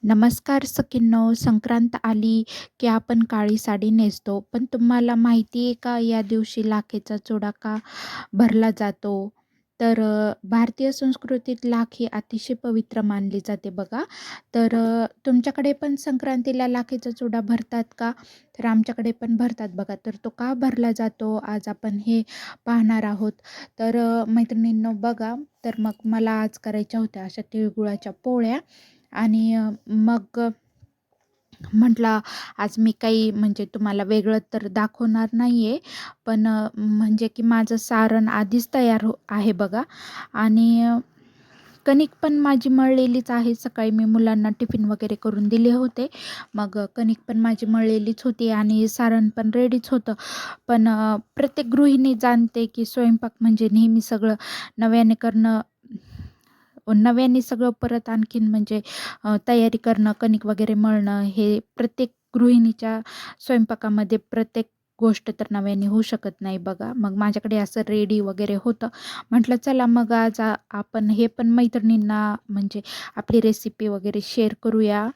नमस्कार सखींनो, संक्रांत आली की आपण काळी साडी नेसतो. पण तुम्हाला माहिती आहे का या दिवशी लाखेचा चुडा का भरला जातो? तर भारतीय संस्कृतीत लाख ही अतिशय पवित्र मानली जाते बघा. तर तुमच्याकडे पण संक्रांतीला लाखेचा चुडा भरतात का? तर आमच्याकडे पण भरतात बघा. तर तो का भरला जातो आज आपण हे पाहणार आहोत. तर मैत्रिणींनो बघा, तर मग मला आज करायच्या होत्या अशा तिळगुळाच्या पोळ्या आणि मग म्हटलं आज मी काही म्हणजे तुम्हाला वेगळं तर दाखवणार नाही आहे. पण म्हणजे की माझं सारण आधीच तयार आहे बघा. आणि कणिक पण माझी मळलेलीच आहे. सकाळी मी मुलांना टिफिन वगैरे करून दिले होते. मग कणिक पण माझी मळलेलीच होती आणि सारण पण रेडीच होतं. पण प्रत्येक गृहिणी जाणते की स्वयंपाक म्हणजे नेहमी सगळं नव्याने करणं, नव्याने सगळं परत आणखीन म्हणजे तयारी करणं, कणिक वगैरे मळणं हे प्रत्येक गृहिणीच्या स्वयंपाकामध्ये प्रत्येक गोष्ट तर नव्याने होऊ शकत नाही बघा. मग माझ्याकडे असं रेडी वगैरे होतं. म्हटलं चला मग आज आपण हे पण मैत्रिणींना म्हणजे आपली रेसिपी वगैरे शेअर करूया.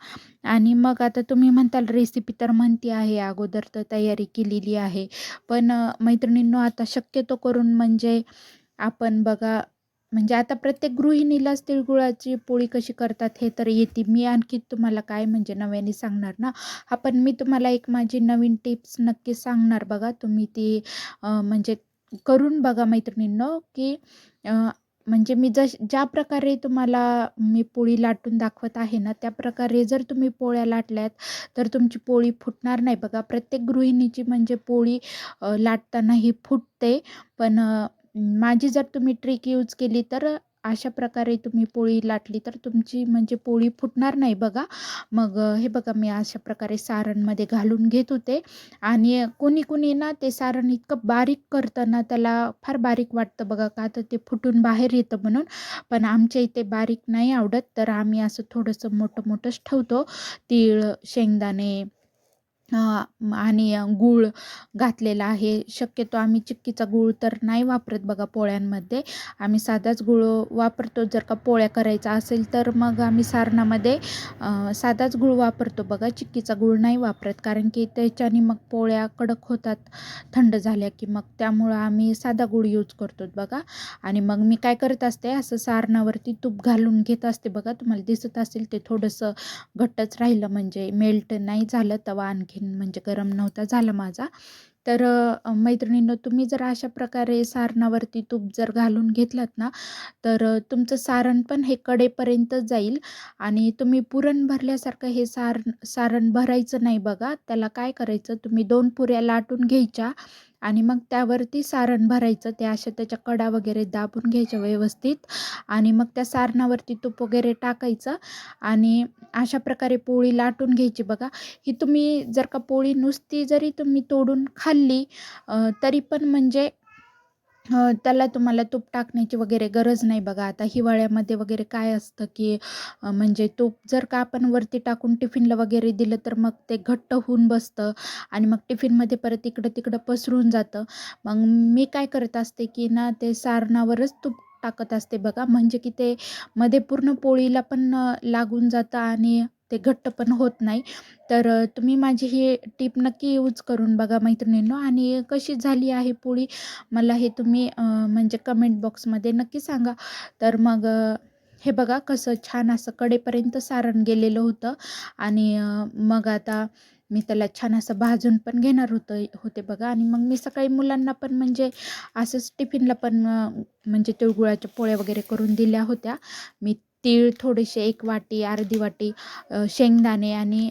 आणि मग आता तुम्ही म्हणताल रेसिपी तर म्हणती आहे, अगोदर तर तयारी केलेली आहे. पण मैत्रिणींनो आता शक्यतो करून म्हणजे आपण बघा, म्हणजे आता प्रत्येक गृहिणीलाच तिळगुळाची पोळी कशी करतात हे तर येते. मी आणखी तुम्हाला काय म्हणजे नव्याने सांगणार ना. हां, पण मी तुम्हाला एक माझी नवीन टिप्स नक्की सांगणार बघा. तुम्ही ती म्हणजे करून बघा मैत्रिणींनो, की अ, म्हणजे मी ज्या प्रकारे तुम्हाला मी पोळी लाटून दाखवत आहे ना, त्या प्रकारे जर तुम्ही पोळ्या लाटल्यात, तर तुमची पोळी फुटणार नाही बघा. प्रत्येक गृहिणीची म्हणजे पोळी लाटताना ही फुटते. पण माझी जर तुम्ही ट्रिक यूज केली तर अशा प्रकारे तुम्ही पोळी लाटली तर तुमची म्हणजे पोळी फुटणार नाही बघा. मग हे बघा मी अशा प्रकारे सारणमध्ये घालून घेत होते. आणि कोणी-कोणी ना ते सारण इतकं बारीक करतं ना, त्याला फार बारीक वाटतं बघा, का तर ते फुटून बाहेर येतं म्हणून. पण आमच्या इथे बारीक नाही आवडत, तर आम्ही असं थोडंसं मोठं-मोठंच ठेवतो. तीळ, शेंगदाणे आणि गूळ घातलेला आहे. शक्यतो आम्ही चिक्कीचा गूळ तर नाही वापरत बघा पोळ्यांमध्ये. आम्ही साधाच गूळ वापरतो. जर का पोळ्या करायचा असेल तर मग आम्ही सारणामध्ये साधाच गूळ वापरतो बघा. चिक्कीचा गूळ नाही वापरत, कारण की त्याच्याने मग पोळ्या कडक होतात थंड झाल्या की. मग त्यामुळं आम्ही साधा गूळ यूज करतो बघा. आणि मग मी काय करत असते, असं सारणावरती तूप घालून घेत असते बघा. तुम्हाला दिसत असेल ते थोडंसं घट्टच राहिलं, म्हणजे मेल्ट नाही झालं. तवा आणखीन म्हणजे गरम नव्हता झाला माझा. तर मैत्रिणींनो, तुम्ही जर अशा प्रकारे सारणावरती तूप जर घालून घेतलात ना, तर तुमचं सारण पण हे कडेपर्यंत जाईल. आणि तुम्ही पुरण भरल्यासारखं हे सारण भरायचं नाही बघा. त्याला काय करायचं, तुम्ही 2 पुऱ्या लाटून घ्यायच्या आणि मग त्यावरती सारण भरायचं. ते अशा त्याच्या कडा वगैरे दाबून घ्यायच्या व्यवस्थित आणि मग त्या सारणावरती तूप वगैरे टाकायचं आणि अशा प्रकारे पोळी लाटून घ्यायची बघा. ही तुम्ही जर का पोळी नुसती जरी तुम्ही तोडून खाल्ली तरी पण म्हणजे त्याला तुम्हाला तूप टाकण्याची वगैरे गरज नाही बघा. आता हिवाळ्यामध्ये वगैरे काय असतं, की म्हणजे तूप जर का आपण वरती टाकून टिफिनला वगैरे दिलं, तर मग ते घट्ट होऊन बसतं आणि मग टिफिनमध्ये परत इकडं-तिकडं पसरून जातं. मग मी काय करत असते, की ना ते सारणावरच तूप टाकत असते बघा. म्हणजे की ते मध्ये पूर्ण पोळीला पण लागून जातं आणि ते घट्ट पण होत नाही. तर तुम्ही माझी ही टिप नक्की यूज करून बघा मैत्रिणींनो. आणि कशी झाली आहे पोळी मला हे तुम्ही म्हणजे कमेंट बॉक्समध्ये नक्की सांगा. तर मग हे बघा कसं छान असं कडेपर्यंत सारण गेलेलं होतं. आणि मग आता मी त्याला छान असं भाजून पण घेणार होते बघा. आणि मग मी सकाळी मुलांना पण म्हणजे असंच टिफिनला पण म्हणजे तिळगुळाच्या पोळ्या वगैरे करून दिल्या होत्या. मी तीळ थोडेसे 1 वाटी, अर्धी वाटी शेंगदाणे आणि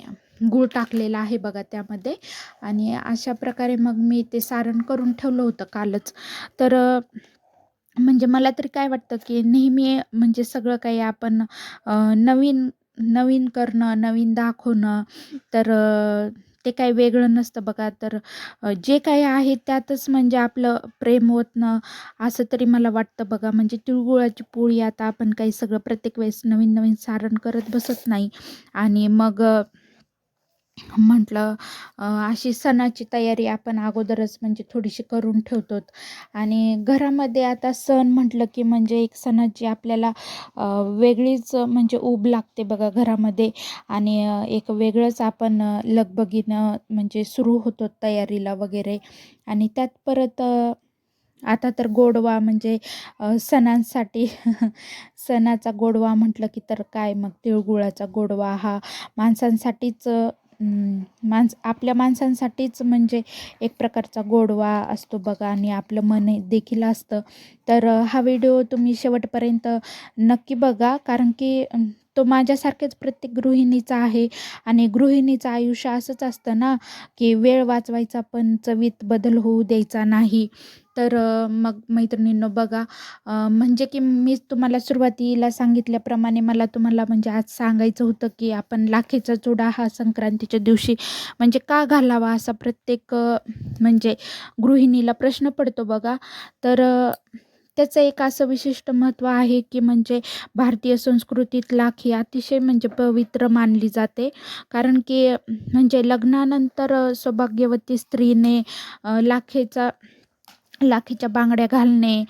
गूळ टाकलेला आहे बघा त्यामध्ये. आणि अशा प्रकारे मग मी ते सारण करून ठेवलं होतं कालच. तर म्हणजे मला तरी काय वाटतं, की नेहमी म्हणजे सगळं काही आपण नवीन नवीन करणं, नवीन दाखवणं, तर ते काही वेगळं नसतं बघा. तर जे काही आहे त्यातच म्हणजे आपलं प्रेम ओतणं, असं तरी मला वाटतं बघा. म्हणजे तिळगुळाची पोळी आता आपण काही सगळं प्रत्येक वेळेस नवीन-नवीन सारण करत बसत नाही. आणि मग म्हटलं अशी सणाची तयारी आपण अगोदरच म्हणजे थोडीशी करून ठेवतो आणि घरामध्ये आता सण म्हटलं की म्हणजे एक सणाची आपल्याला वेगळीच म्हणजे ऊब लागते बघा घरामध्ये आणि एक वेगळंच आपण लगबगीनं म्हणजे सुरू होतो तयारीला वगैरे आणि त्यात परत आता तर गोडवा म्हणजे सणांसाठी सणाचा गोडवा म्हटलं की तर काय मग तिळगुळाचा गोडवा हा माणसांसाठीच आपल्या माणसांसाठीच म्हणजे एक प्रकारचा गोडवा असतो बघा आणि आपलं मन हे देखील असतं. तर हा व्हिडिओ तुम्ही शेवटपर्यंत नक्की बघा कारण की तो माझ्यासारखेच प्रत्येक गृहिणीचा आहे आणि गृहिणीचं आयुष्य असंच असतं ना, की वेळ वाचवायचा पण चवीत बदल होऊ द्यायचा नाही. तर मग मैत्रिणींनो बघा म्हणजे की मी तुम्हाला सुरुवातीला सांगितल्याप्रमाणे मला तुम्हाला म्हणजे आज सांगायचं होतं, की आपण लाखेचा चुडा हा संक्रांतीच्या दिवशी म्हणजे का घालावा असा प्रत्येक म्हणजे गृहिणीला प्रश्न पडतो बघा. तर त्याचं एक असं विशिष्ट महत्त्व आहे, की म्हणजे भारतीय संस्कृतीत लाख ही अतिशय म्हणजे पवित्र मानली जाते. कारण की म्हणजे लग्नानंतर सौभाग्यवती स्त्रीने लाखेच्या बांगड्या घालणे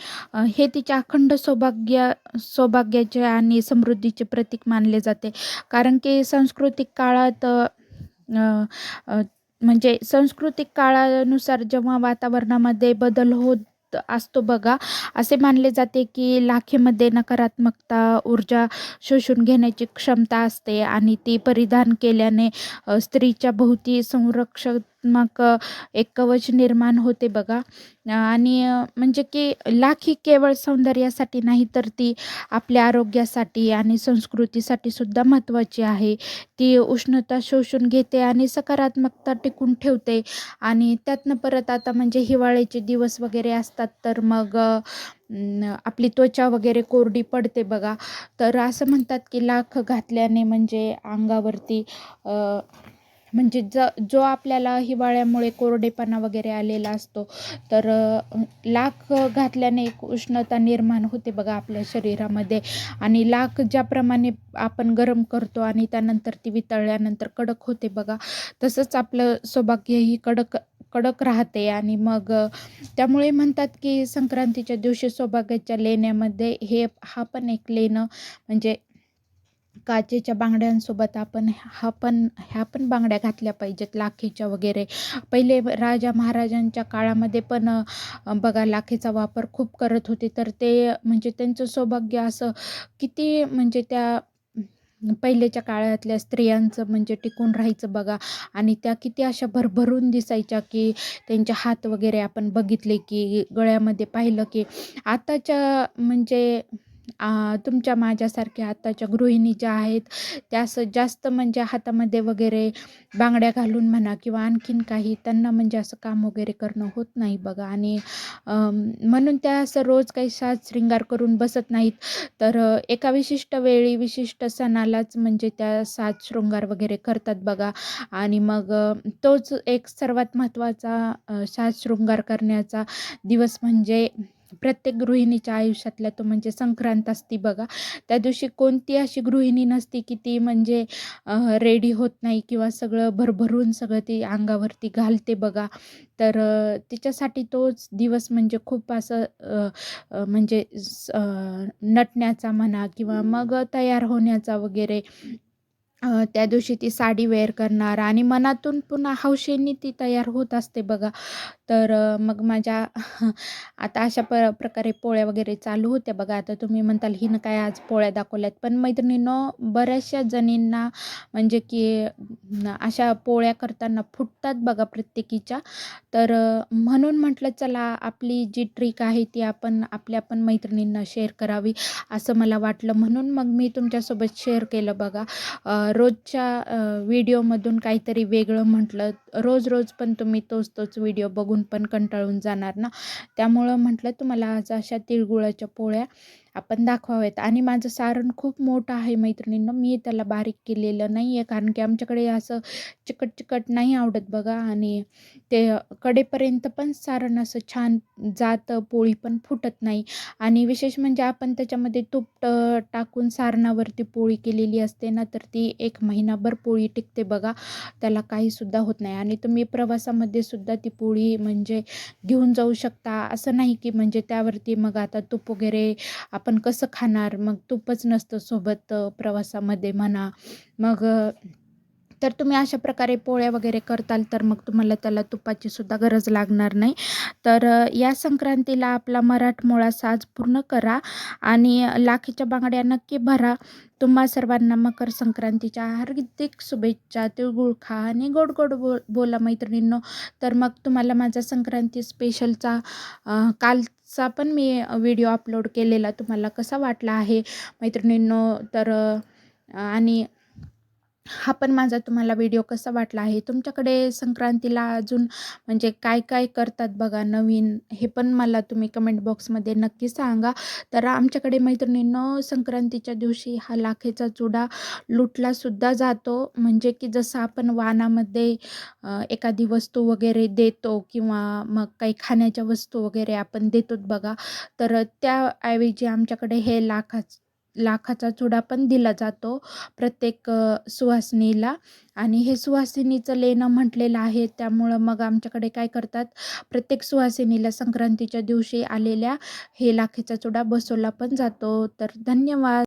हे तिच्या अखंड सौभाग्याचे आणि समृद्धीचे प्रतीक मानले जाते. कारण की सांस्कृतिक काळात अ, अ, म्हणजे सांस्कृतिक काळानुसार जेव्हा वातावरणामध्ये बदल होत असतो बघा, असे मानले जाते की लाखेमध्ये नकारात्मकता, ऊर्जा शोषून घेण्याची क्षमता असते आणि ती परिधान केल्याने स्त्रीच्या भोवती संरक्षणात्मक एक कवच निर्माण होते बघा. आणि म्हणजे की लाख ही केवळ सौंदर्यासाठी नाही तर ती आपल्या आरोग्यासाठी आणि संस्कृतीसाठी सुद्धा महत्त्वाची आहे. ती उष्णता शोषून घेते आणि सकारात्मकता टिकून ठेवते आणि त्यातनं परत आता म्हणजे हिवाळ्याचे दिवस वगैरे असतात तर मग आपली त्वचा वगैरे कोरडी पडते बघा. तर असं म्हणतात की लाख घातल्याने म्हणजे अंगावरती म्हणजे जो आपल्याला हिवाळ्यामुळे कोरडेपणा वगैरे आलेला असतो, तर लाख घातल्याने एक उष्णता निर्माण होते बघा आपल्या शरीरामध्ये आणि लाख ज्याप्रमाणे आपण गरम करतो आणि त्यानंतर ती वितळल्यानंतर कडक होते बघा, तसंच आपलं सौभाग्यही कडक कडक राहते आणि मग त्यामुळे म्हणतात की संक्रांतीच्या दिवशी सौभाग्याच्या लेण्यामध्ये हा पण एक लेणं म्हणजे काचेच्या बांगड्यांसोबत आपण ह्या पण बांगड्या घातल्या पाहिजेत लाखेच्या वगैरे. पहिले राजा महाराजांच्या काळामध्ये पण बघा लाखेचा वापर खूप करत होते. तर ते म्हणजे त्यांचं सौभाग्य असं किती म्हणजे त्या पहिलेच्या काळातल्या स्त्रियांचं म्हणजे टिकून राहायचं बघा आणि त्या किती अशा भरभरून दिसायच्या, की त्यांचे हात वगैरे आपण बघितले, की गळ्यामध्ये पाहिलं, की आताच्या म्हणजे तुमच्या माझ्यासारख्या आताच्या गृहिणी ज्या आहेत, त्या असं जास्त म्हणजे हातामध्ये वगैरे बांगड्या घालून म्हणा किंवा आणखीन काही त्यांना म्हणजे असं काम वगैरे करणं होत नाही बघा आणि म्हणून त्या असं रोज काही साज-शृंगार करून बसत नाहीत. तर एका विशिष्ट वेळी, विशिष्ट सणालाच म्हणजे त्या साज-शृंगार वगैरे करतात बघा आणि मग तोच एक सर्वात महत्त्वाचा साज-शृंगार करण्याचा दिवस म्हणजे प्रत्येक गृहिणीच्या आयुष्यातला तो म्हणजे संक्रांत असते बघा. त्या दिवशी कोणती अशी गृहिणी नसते, की ती म्हणजे रेडी होत नाही किंवा सगळं भरभरून सगळं ती अंगावरती घालते बघा. तर तिच्यासाठी तोच दिवस म्हणजे खूप असं म्हणजे नटण्याचा म्हणा किंवा मग तयार होण्याचा वगैरे त्या दिवशी ती साडी वेअर करणार आणि मनातून पुन्हा हौशेने ती तयार होत असते बघा. तर मग माझ्या आता अशा प्रकारे पोळ्या वगैरे चालू होत्या बघा. आता तुम्ही म्हणताल हिनं काय आज पोळ्या दाखवल्यात. पण मैत्रिणींनो बऱ्याचशा जणींना म्हणजे की अशा पोळ्या करताना फुटतात बघा प्रत्येकीच्या. तर म्हणून म्हटलं चला आपली जी ट्रिक आहे ती आपण आपल्या पण मैत्रिणींना शेअर करावी असं मला वाटलं. म्हणून मग मी तुमच्यासोबत शेअर केलं बघा. रोजच्या व्हिडिओमधून काहीतरी वेगळं म्हटलं. रोज-रोज पण तुम्ही तोच व्हिडिओ बघून पण कंटाळून जाणार ना. त्यामुळं म्हटलं तुम्हाला आज अशा तिळगुळाच्या पोळ्या आपण दाखवावेत आणि माझं सारण खूप मोठं आहे मैत्रिणींनो. मी त्याला बारीक केलेलं नाही आहे, कारण की आमच्याकडे असं चिकट-चिकट नाही आवडत बघा आणि ते कडेपर्यंत पण सारण असं छान जातं, पोळी पण फुटत नाही आणि विशेष म्हणजे आपण त्याच्यामध्ये तूप टाकून सारणावरती पोळी केलेली असते ना, तर ती 1 महिनाभर पोळी टिकते बघा. त्याला काहीसुद्धा होत नाही आणि तुम्ही प्रवासामध्ये सुद्धा ती पोळी म्हणजे घेऊन जाऊ शकता. असं नाही की म्हणजे त्यावरती मग आता तूप वगैरे आपण कसं खाणार? मग तूपच नसतं सोबत प्रवासामध्ये म्हणा. मग तर तुम्ही अशा प्रकारे पोळ्या वगैरे करताल, तर मग तुम्हाला त्याला तुपाची सुद्धा गरज लागणार नाही. तर या संक्रांतीला आपला मराठमोळा साज पूर्ण करा आणि लाखीच्या बांगड्या नक्की भरा. तुम्हा सर्वांना मकर संक्रांतीच्या हार्दिक शुभेच्छा. तिळगुळ खा आणि गोड-गोड बोला मैत्रिणींनो. तर मग तुम्हाला माझा संक्रांती स्पेशलचा कालचा पण मी व्हिडिओ अपलोड केलेला तुम्हाला कसा वाटला आहे मैत्रिणींनो? तर आणि हा पण माझा तुम्हाला व्हिडिओ कसा वाटला आहे? तुमच्याकडे संक्रांतीला अजून म्हणजे काय-काय करतात बघा नवीन, हे पण मला तुम्ही कमेंट बॉक्समध्ये नक्की सांगा. तर आमच्याकडे मैत्रिणींनो संक्रांतीच्या दिवशी हा लाखेचा चुडा लुटलासुद्धा जातो. म्हणजे की जसं आपण वाणामध्ये एखादी वस्तू वगैरे देतो किंवा मग काही खाण्याच्या वस्तू वगैरे आपण देतो बघा, तर त्याऐवजी आमच्याकडे हे लाखाचा चुडा पण दिला जातो प्रत्येक सुवासिनीला आणि हे सुवासिनीचं लेणं म्हटलेलं आहे. त्यामुळं मग आमच्याकडे काय करतात, प्रत्येक सुवासिनीला संक्रांतीच्या दिवशी आलेल्या हे लाखेचा चुडा बसवला पण जातो. तर धन्यवाद.